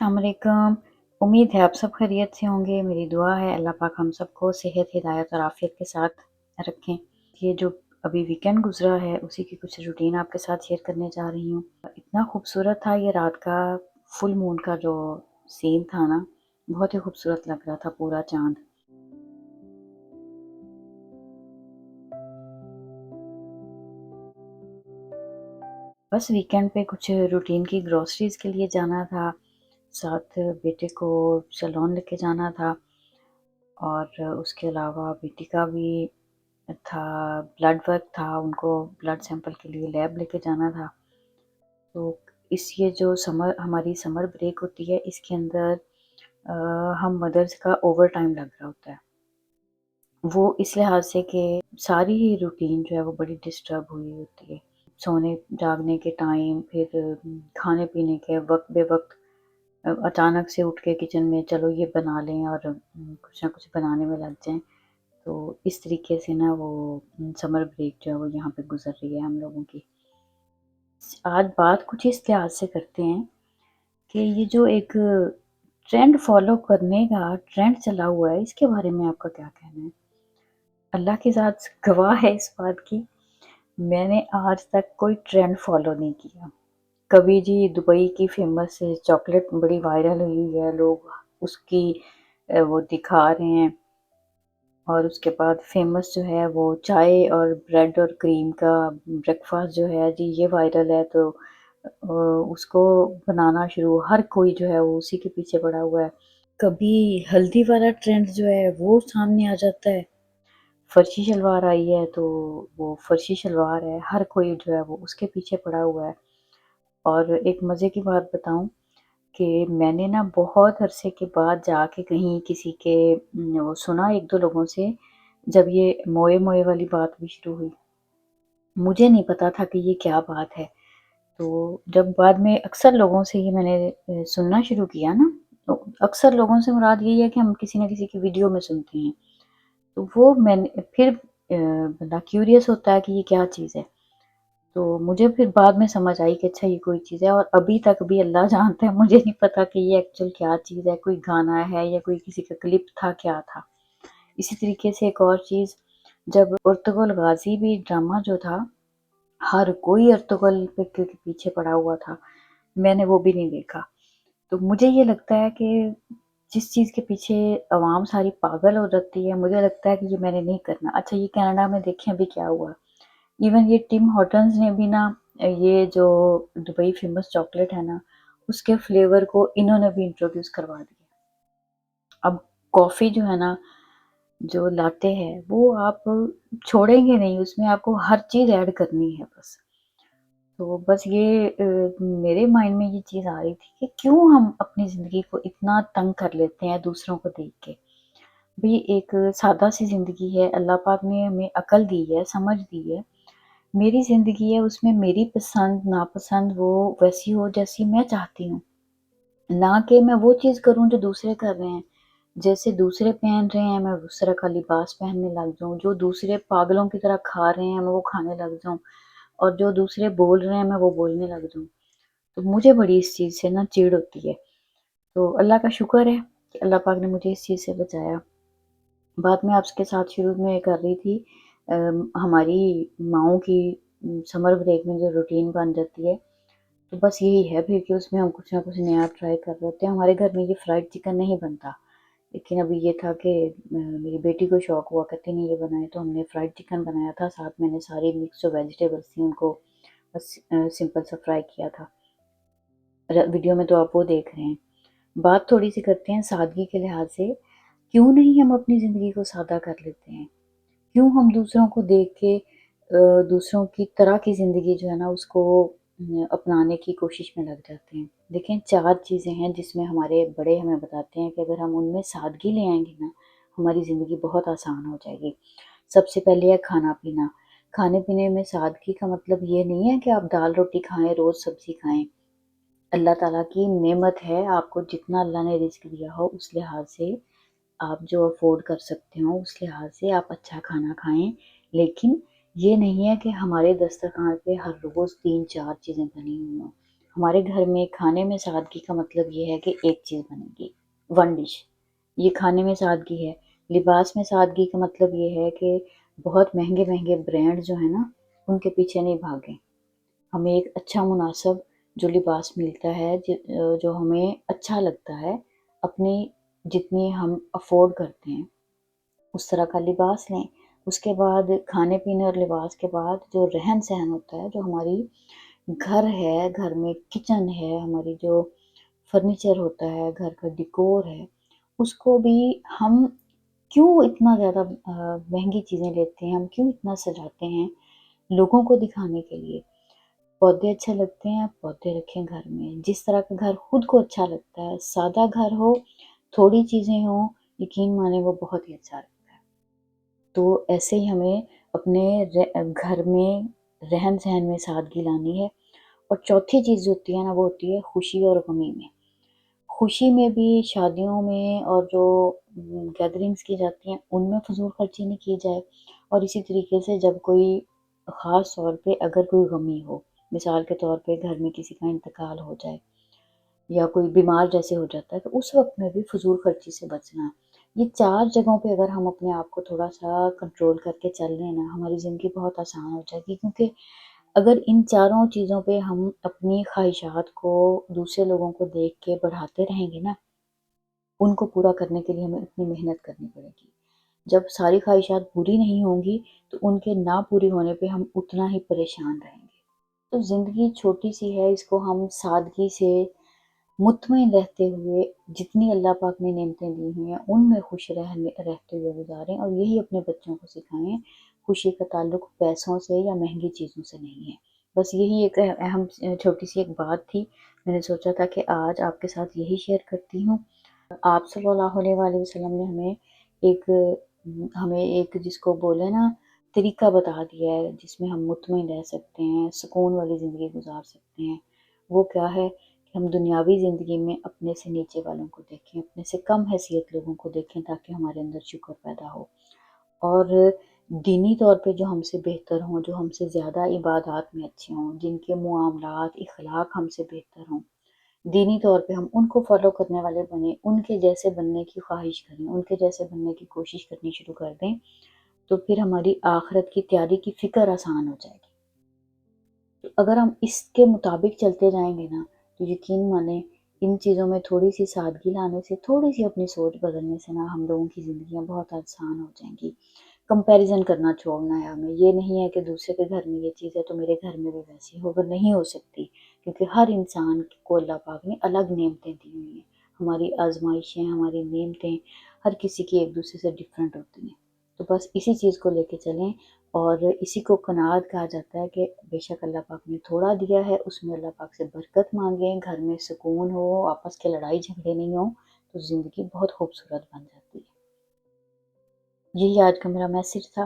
अस्सलाम वालेकुम। उम्मीद है आप सब खैरियत से होंगे। मेरी दुआ है अल्लाह पाक हम सबको सेहत, हिदायत और आफ़ियत के साथ रखें। ये जो अभी वीकेंड गुज़रा है उसी की कुछ रूटीन आपके साथ शेयर करने जा रही हूँ। इतना खूबसूरत था ये रात का फुल मून का जो सीन था ना, बहुत ही खूबसूरत लग रहा था पूरा चाँद। बस वीकेंड पे कुछ रूटीन की ग्रोसरीज़ के लिए जाना था, साथ बेटे को सैलून लेके जाना था और उसके अलावा बेटी का भी था, ब्लड वर्क था, उनको ब्लड सैंपल के लिए लैब लेके जाना था। तो इस ये जो हमारी समर ब्रेक होती है इसके अंदर हम मदर्स का ओवरटाइम लग रहा होता है। वो इस लिहाज से कि सारी ही रूटीन जो है वो बड़ी डिस्टर्ब हुई होती है। सोने जागने के टाइम, फिर खाने-पीने के वक़्त बे-वक़्त अचानक से उठ के किचन में चलो ये बना लें और कुछ ना कुछ बनाने में लग जाएँ। तो इस तरीके से ना वो समर ब्रेक जो है वो यहाँ पे गुज़र रही है हम लोगों की। आज बात कुछ इस लिहाज से करते हैं कि ये जो एक ट्रेंड फ़ॉलो करने का ट्रेंड चला हुआ है, इसके बारे में आपका क्या कहना है? अल्लाह की ज़ात गवाह है इस बात की, मैंने आज तक कोई ट्रेंड फ़ॉलो नहीं किया। कभी जी दुबई की फ़ेमस चॉकलेट बड़ी वायरल हुई है, लोग उसकी वो दिखा रहे हैं और उसके बाद फ़ेमस जो है वो चाय और ब्रेड और क्रीम का ब्रेकफ़ास्ट जो है जी ये वायरल है, तो उसको बनाना शुरू हर कोई जो है वो उसी के पीछे पड़ा हुआ है। कभी हल्दी वाला ट्रेंड जो है वो सामने आ जाता है, फर्शी शलवार आई है तो वो फर्शी शलवार है, हर कोई जो है वो उसके पीछे पड़ा हुआ है। और एक मज़े की बात बताऊँ कि मैंने ना बहुत अरसे के बाद जाके कहीं किसी के वो सुना 1-2 लोगों से, जब ये मोए-मोए वाली बात भी शुरू हुई। मुझे नहीं पता था कि ये क्या बात है। तो जब बाद में अक्सर लोगों से ये मैंने सुनना शुरू किया ना, तो अक्सर लोगों से मुराद यही है कि हम किसी न किसी की वीडियो में सुनते हैं। तो वो मैंने फिर बंदा क्यूरियस होता है कि ये क्या चीज़ है। तो मुझे फिर बाद में समझ आई कि अच्छा ये कोई चीज़ है, और अभी तक भी अल्लाह जानता है मुझे नहीं पता कि ये एक्चुअल क्या चीज़ है, कोई गाना है या कोई किसी का क्लिप था, क्या था। इसी तरीके से एक और चीज़, जब अर्तुगरुल गाज़ी भी ड्रामा जो था, हर कोई अर्तुगरुल के पीछे पड़ा हुआ था, मैंने वो भी नहीं देखा। तो मुझे ये लगता है कि जिस चीज़ के पीछे अवाम सारी पागल हो जाती है, मुझे लगता है कि ये मैंने नहीं करना। अच्छा ये कनाडा में देखें अभी क्या हुआ। इवन ये टिम हॉर्टन्स ने भी ना ये जो दुबई फेमस चॉकलेट है ना, उसके फ्लेवर को इन्होंने भी इंट्रोड्यूस करवा दिया। अब कॉफ़ी जो है ना, जो लाते हैं वो आप छोड़ेंगे नहीं, उसमें आपको हर चीज़ ऐड करनी है बस। तो बस ये मेरे माइंड में ये चीज़ आ रही थी कि क्यों हम अपनी ज़िंदगी को इतना तंग कर लेते हैं दूसरों को देख के। भई एक सादा-सी ज़िंदगी है, अल्लाह पाक ने हमें अक़ल दी है, समझ दी है। मेरी ज़िंदगी है, उसमें मेरी पसंद नापसंद वो वैसी हो जैसी मैं चाहती हूँ। ना कि मैं वो चीज़ करूँ जो दूसरे कर रहे हैं। जैसे दूसरे पहन रहे हैं मैं उस तरह का लिबास पहनने लग जाऊँ, जो दूसरे पागलों की तरह खा रहे हैं मैं वो खाने लग जाऊँ, और जो दूसरे बोल रहे हैं मैं वो बोलने लग जाऊँ। तो मुझे बड़ी इस चीज़ से ना चिढ़ होती है। तो अल्लाह का शुक्र है कि अल्लाह पाक ने मुझे इस चीज़ से बचाया। बात मैं आपके साथ शुरू में कर रही थी हमारी माँओं की समर ब्रेक में जो रूटीन बन जाती है, तो बस यही है फिर कि उसमें हम कुछ ना कुछ नया ट्राई कर रहे होते हैं। हमारे घर में ये फ्राइड चिकन नहीं बनता, लेकिन अभी ये था कि मेरी बेटी को शौक हुआ, कहती नहीं ये बनाए, तो हमने फ्राइड चिकन बनाया था। साथ मैंने सारी मिक्स जो वेजिटेबल्स थी उनको बस सिंपल सा फ्राई किया था। वीडियो में तो आप वो देख रहे हैं। बात थोड़ी-सी करते हैं सादगी के लिहाज से, क्यों नहीं हम अपनी ज़िंदगी को सादा कर लेते हैं? क्यों हम दूसरों को देख के दूसरों की तरह की ज़िंदगी जो है ना उसको अपनाने की कोशिश में लग जाते हैं? देखें 4 चीज़ें हैं जिसमें हमारे बड़े हमें बताते हैं कि अगर हम उनमें सादगी ले आएँगे ना, हमारी ज़िंदगी बहुत आसान हो जाएगी। सबसे पहले है खाना-पीना। खाने-पीने में सादगी का मतलब ये नहीं है कि आप दाल-रोटी खाएँ, रोज़ सब्ज़ी खाएँ। अल्लाह ताला की नेमत है, आपको जितना अल्लाह ने रिज़्क दिया हो उस लिहाज से आप जो अफ़ोर्ड कर सकते हो उस लिहाज से आप अच्छा खाना खाएँ। लेकिन ये नहीं है कि हमारे दस्तरख़्वान पे हर रोज़ 3-4 चीज़ें बनी हुई हों। ہمارے گھر میں کھانے میں سادگی کا مطلب یہ ہے کہ ایک چیز بنے گی، ون ڈش، یہ کھانے میں سادگی ہے۔ لباس میں سادگی کا مطلب یہ ہے کہ بہت مہنگے مہنگے برانڈ جو ہیں نا ان کے پیچھے نہیں بھاگیں، ہمیں ایک اچھا مناسب جو لباس ملتا ہے جو ہمیں اچھا لگتا ہے، اپنی جتنی ہم افورڈ کرتے ہیں اس طرح کا لباس لیں۔ اس کے بعد کھانے پینے اور لباس کے بعد جو رہن سہن ہوتا ہے، جو ہماری گھر ہے، گھر میں کچن ہے، ہماری جو فرنیچر ہوتا ہے، گھر کا ڈیکور ہے، اس کو بھی ہم کیوں اتنا زیادہ مہنگی چیزیں لیتے ہیں، ہم کیوں اتنا سجاتے ہیں لوگوں کو دکھانے کے لیے؟ پودے اچھے لگتے ہیں، پودے رکھیں گھر میں، جس طرح کا گھر خود کو اچھا لگتا ہے، سادہ گھر ہو، تھوڑی چیزیں ہوں، یقین مانیں وہ بہت ہی اچھا لگتا ہے۔ تو ایسے ہی ہمیں اپنے گھر میں رہن سہن میں سادگی لانی ہے۔ اور چوتھی چیز جو ہوتی ہے نا وہ ہوتی ہے خوشی اور غمی میں۔ خوشی میں بھی شادیوں میں اور جو گیدرنگز کی جاتی ہیں ان میں فضول خرچی نہیں کی جائے، اور اسی طریقے سے جب کوئی خاص طور پہ اگر کوئی غمی ہو، مثال کے طور پہ گھر میں کسی کا انتقال ہو جائے یا کوئی بیمار جیسے ہو جاتا ہے، تو اس وقت میں بھی فضول خرچی سے بچنا۔ یہ 4 جگہوں پہ اگر ہم اپنے آپ کو تھوڑا سا کنٹرول کر کے چل لیں نا، ہماری زندگی بہت آسان ہو جائے گی، کیونکہ اگر ان چاروں چیزوں پہ ہم اپنی خواہشات کو دوسرے لوگوں کو دیکھ کے بڑھاتے رہیں گے نا، ان کو پورا کرنے کے لیے ہمیں اتنی محنت کرنی پڑے گی۔ جب ساری خواہشات پوری نہیں ہوں گی تو ان کے نہ پوری ہونے پہ ہم اتنا ہی پریشان رہیں گے۔ تو زندگی چھوٹی سی ہے، اس کو ہم سادگی سے مطمئن رہتے ہوئے جتنی اللہ پاک نے نعمتیں دی ہوئی ہیں ان میں خوش رہتے ہوئے گزاریں، اور یہی اپنے بچوں کو سکھائیں۔ خوشی کا تعلق پیسوں سے یا مہنگی چیزوں سے نہیں ہے۔ بس یہی ایک اہم چھوٹی سی ایک بات تھی، میں نے سوچا تھا کہ آج آپ کے ساتھ یہی شیئر کرتی ہوں۔ آپ صلی اللہ علیہ وآلہ وسلم نے ہمیں ایک جس کو بولے نا طریقہ بتا دیا ہے جس میں ہم مطمئن رہ سکتے ہیں، سکون والی زندگی گزار سکتے ہیں۔ وہ کیا ہے کہ ہم دنیاوی زندگی میں اپنے سے نیچے والوں کو دیکھیں، اپنے سے کم حیثیت لوگوں کو دیکھیں، تاکہ ہمارے اندر شکر پیدا ہو، اور دینی طور پہ جو ہم سے بہتر ہوں، جو ہم سے زیادہ عبادات میں اچھے ہوں، جن کے معاملات اخلاق ہم سے بہتر ہوں، دینی طور پہ ہم ان کو فالو کرنے والے بنیں، ان کے جیسے بننے کی خواہش کریں، ان کے جیسے بننے کی کوشش کرنی شروع کر دیں، تو پھر ہماری آخرت کی تیاری کی فکر آسان ہو جائے گی۔ تو اگر ہم اس کے مطابق چلتے جائیں گے نا تو یقین مانیں ان چیزوں میں تھوڑی سی سادگی لانے سے، تھوڑی سی اپنی سوچ بدلنے سے نا ہم لوگوں کی زندگیاں بہت آسان ہو جائیں گی۔ کمپیریزن کرنا چھوڑنا ہے ہمیں، یہ نہیں ہے کہ دوسرے کے گھر میں یہ چیز ہے تو میرے گھر میں بھی ویسی ہو، وہ نہیں ہو سکتی، کیونکہ ہر انسان کو اللہ پاک نے الگ نعمتیں دی ہوئی ہیں۔ ہماری آزمائشیں، ہماری نعمتیں ہر کسی کی ایک دوسرے سے ڈیفرنٹ ہوتی ہیں۔ تو بس اسی چیز کو لے کے چلیں، اور اسی کو قناعت کہا جاتا ہے کہ بے شک اللہ پاک نے تھوڑا دیا ہے، اس میں اللہ پاک سے برکت مانگیں، گھر میں سکون ہو، آپس کے لڑائی جھگڑے نہیں ہوں، تو زندگی بہت خوبصورت بن جاتی ہے۔ یہی آج کا میرا میسج تھا۔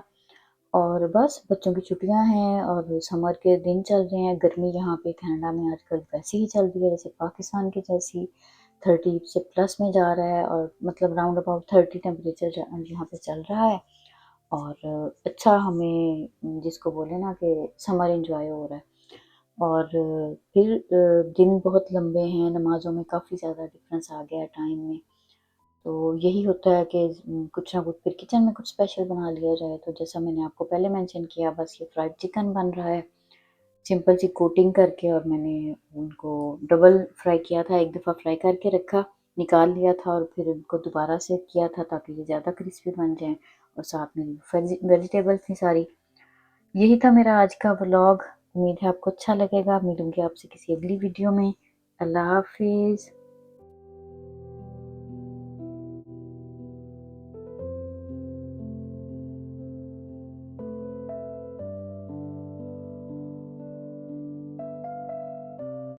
اور بس بچوں کی چھٹیاں ہیں اور سمر کے دن چل رہے ہیں، گرمی یہاں پہ کینیڈا میں آج کل ویسی ہی چل رہی ہے جیسے پاکستان کی جیسی، 30 سے پلس میں جا رہا ہے، اور مطلب راؤنڈ اباؤٹ 30 ٹیمپریچر یہاں پہ چل رہا ہے، اور اچھا ہمیں جس کو بولے نا کہ سمر انجوائے ہو رہا ہے۔ اور پھر دن بہت لمبے ہیں، نمازوں میں کافی زیادہ ڈفرینس آ گیا ہے ٹائم میں، تو یہی ہوتا ہے کہ کچھ نہ کچھ پھر کچن میں کچھ اسپیشل بنا لیا جائے۔ تو جیسا میں نے آپ کو پہلے مینشن کیا، بس یہ فرائڈ چکن بن رہا ہے سمپل سی کوٹنگ کر کے، اور میں نے ان کو ڈبل فرائی کیا تھا، ایک دفعہ فرائی کر کے رکھا، نکال لیا تھا، اور پھر ان کو دوبارہ سے کیا تھا تاکہ یہ زیادہ کرسپی بن جائیں، اور ساتھ میں ویجیٹیبل تھی ساری۔ یہی تھا میرا آج کا ولاگ، امید ہے آپ کو اچھا لگے گا، ملوں گی آپ سے کسی اگلی ویڈیو میں۔ اللہ حافظ۔